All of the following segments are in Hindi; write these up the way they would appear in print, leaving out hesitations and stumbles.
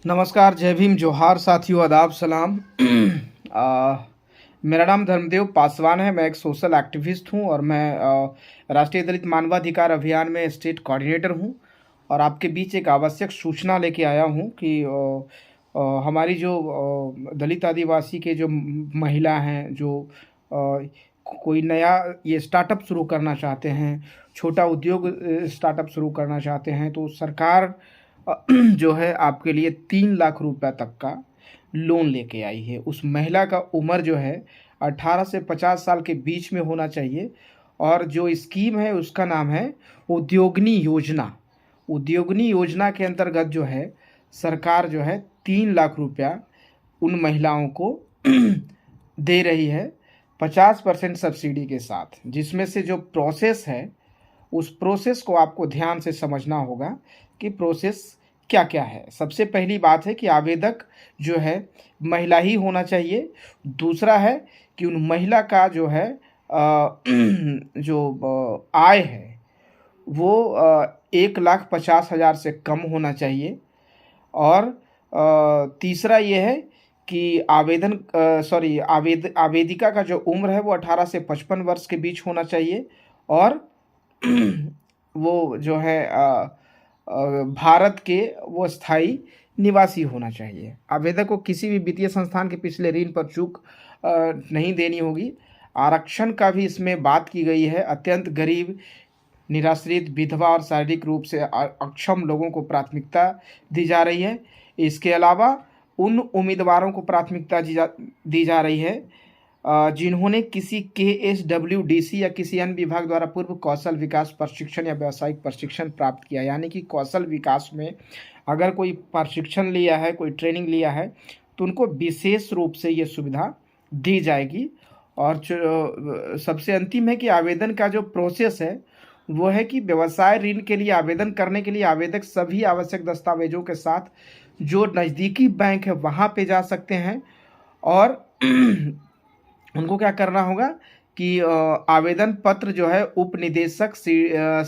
नमस्कार, जय भीम, जोहार साथियों, आदाब, सलाम। मेरा नाम धर्मदेव पासवान है। मैं एक सोशल एक्टिविस्ट हूँ और मैं राष्ट्रीय दलित मानवाधिकार अभियान में स्टेट कोऑर्डिनेटर हूँ। और आपके बीच एक आवश्यक सूचना लेके आया हूँ कि हमारी जो दलित आदिवासी के जो महिला हैं, जो कोई नया ये स्टार्टअप शुरू करना चाहते हैं, छोटा उद्योग स्टार्टअप शुरू करना चाहते हैं, तो सरकार जो है आपके लिए 3 लाख रुपए तक का लोन लेके आई है। उस महिला का उम्र जो है 18 से 50 साल के बीच में होना चाहिए। और जो स्कीम है उसका नाम है उद्योगनी योजना। उद्योगनी योजना के अंतर्गत जो है सरकार जो है 3 लाख रुपया उन महिलाओं को दे रही है 50% सब्सिडी के साथ। जिसमें से जो प्रोसेस है उस प्रोसेस को आपको ध्यान से समझना होगा कि प्रोसेस क्या क्या है। सबसे पहली बात है कि आवेदक जो है महिला ही होना चाहिए। दूसरा है कि उन महिला का जो है जो आय है वो 1,50,000 से कम होना चाहिए। और तीसरा ये है कि आवेदिका का जो उम्र है वो 18 से 55 वर्ष के बीच होना चाहिए। और वो जो है भारत के वो स्थायी निवासी होना चाहिए। आवेदक को किसी भी वित्तीय संस्थान के पिछले ऋण पर चूक नहीं देनी होगी। आरक्षण का भी इसमें बात की गई है। अत्यंत गरीब, निराश्रित, विधवा और शारीरिक रूप से अक्षम लोगों को प्राथमिकता दी जा रही है। इसके अलावा उन उम्मीदवारों को प्राथमिकता दी जा रही है जिन्होंने किसी KSWDC या किसी अन्य विभाग द्वारा पूर्व कौशल विकास प्रशिक्षण या व्यावसायिक प्रशिक्षण प्राप्त किया। यानी कि कौशल विकास में अगर कोई प्रशिक्षण लिया है, कोई ट्रेनिंग लिया है, तो उनको विशेष रूप से ये सुविधा दी जाएगी। और सबसे अंतिम है कि आवेदन का जो प्रोसेस है वो है कि व्यवसाय ऋण के लिए आवेदन करने के लिए आवेदक सभी आवश्यक दस्तावेजों के साथ जो नज़दीकी बैंक है वहाँ पे जा सकते हैं। और उनको क्या करना होगा कि आवेदन पत्र जो है उप निदेशक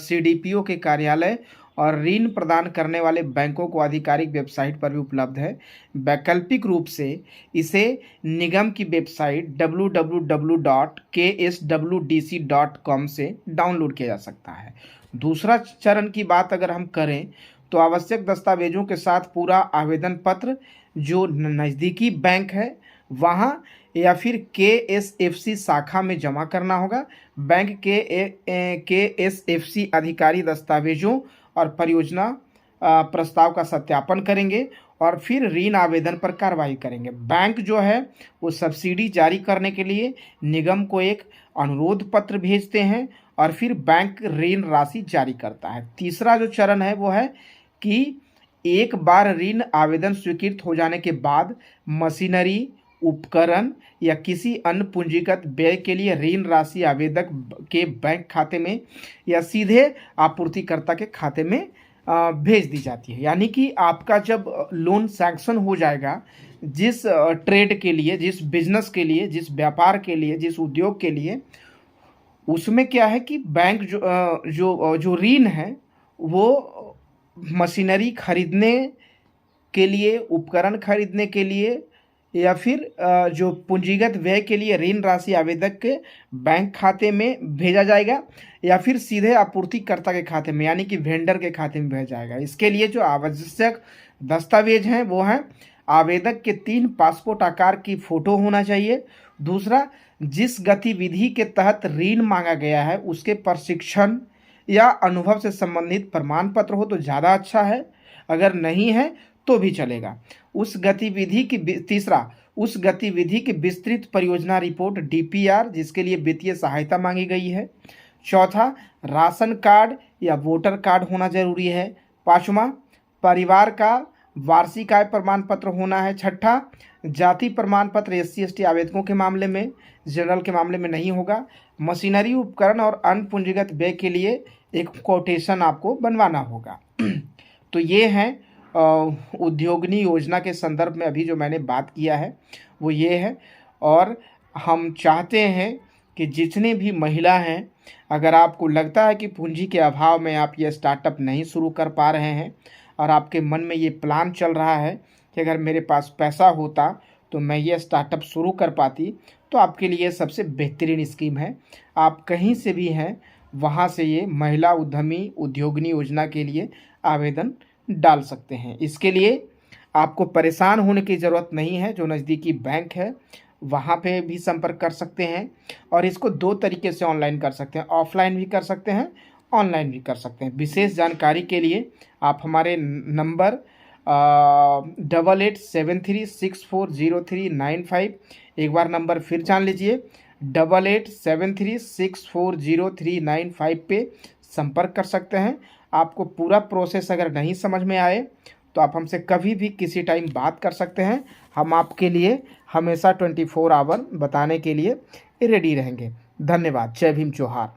CDPO के कार्यालय और ऋण प्रदान करने वाले बैंकों को आधिकारिक वेबसाइट पर भी उपलब्ध है। वैकल्पिक रूप से इसे निगम की वेबसाइट www.kswdc.com से डाउनलोड किया जा सकता है। दूसरा चरण की बात अगर हम करें तो आवश्यक दस्तावेजों के साथ पूरा आवेदन पत्र जो नज़दीकी बैंक है वहाँ या फिर KSFC शाखा में जमा करना होगा। बैंक के KSFC अधिकारी दस्तावेजों और परियोजना प्रस्ताव का सत्यापन करेंगे और फिर ऋण आवेदन पर कार्रवाई करेंगे। बैंक जो है वो सब्सिडी जारी करने के लिए निगम को एक अनुरोध पत्र भेजते हैं और फिर बैंक ऋण राशि जारी करता है। तीसरा जो चरण है वो है कि एक बार ऋण आवेदन स्वीकृत हो जाने के बाद मशीनरी, उपकरण या किसी अन्य पूंजीगत व्यय के लिए ऋण राशि आवेदक के बैंक खाते में या सीधे आपूर्तिकर्ता के खाते में भेज दी जाती है। यानी कि आपका जब लोन सैंक्शन हो जाएगा, जिस ट्रेड के लिए, जिस बिजनेस के लिए, जिस व्यापार के लिए, जिस उद्योग के लिए, उसमें क्या है कि बैंक जो ऋण है वो मशीनरी खरीदने के लिए, उपकरण खरीदने के लिए या फिर जो पूंजीगत व्यय के लिए ऋण राशि आवेदक के बैंक खाते में भेजा जाएगा या फिर सीधे आपूर्तिकर्ता के खाते में यानी कि वेंडर के खाते में भेजा जाएगा। इसके लिए जो आवश्यक दस्तावेज हैं वो हैं आवेदक के 3 पासपोर्ट आकार की फ़ोटो होना चाहिए। दूसरा, जिस गतिविधि के तहत ऋण मांगा गया है उसके प्रशिक्षण या अनुभव से संबंधित प्रमाण पत्र हो तो ज़्यादा अच्छा है, अगर नहीं है तो भी चलेगा। तीसरा, उस गतिविधि की विस्तृत परियोजना रिपोर्ट DPR जिसके लिए वित्तीय सहायता मांगी गई है। चौथा, राशन कार्ड या वोटर कार्ड होना जरूरी है। पांचवा, परिवार का वार्षिक आय प्रमाण पत्र होना है। छठा, जाति प्रमाण पत्र SC/ST आवेदकों के मामले में, जनरल के मामले में नहीं होगा। मशीनरी, उपकरण और अन्य पूंजीगत व्यय के लिए एक कोटेशन आपको बनवाना होगा। तो ये हैं उद्योगनी योजना के संदर्भ में अभी जो मैंने बात किया है वो ये है। और हम चाहते हैं कि जितने भी महिला हैं, अगर आपको लगता है कि पूंजी के अभाव में आप ये स्टार्टअप नहीं शुरू कर पा रहे हैं और आपके मन में ये प्लान चल रहा है कि अगर मेरे पास पैसा होता तो मैं ये स्टार्टअप शुरू कर पाती, तो आपके लिए सबसे बेहतरीन स्कीम है। आप कहीं से भी हैं, वहाँ से ये महिला उद्यमी उद्योगिनी योजना के लिए आवेदन डाल सकते हैं। इसके लिए आपको परेशान होने की ज़रूरत नहीं है। जो नज़दीकी बैंक है वहाँ पे भी संपर्क कर सकते हैं, और इसको 2 तरीके से ऑनलाइन कर सकते हैं, ऑफ़लाइन भी कर सकते हैं, ऑनलाइन भी कर सकते हैं। विशेष जानकारी के लिए आप हमारे नंबर 8873640395, एक बार नंबर फिर जान लीजिए, 8873640395 पे संपर्क कर सकते हैं। आपको पूरा प्रोसेस अगर नहीं समझ में आए तो आप हमसे कभी भी किसी टाइम बात कर सकते हैं। हम आपके लिए हमेशा 24 आवर बताने के लिए रेडी रहेंगे। धन्यवाद। जय भीम, जोहार।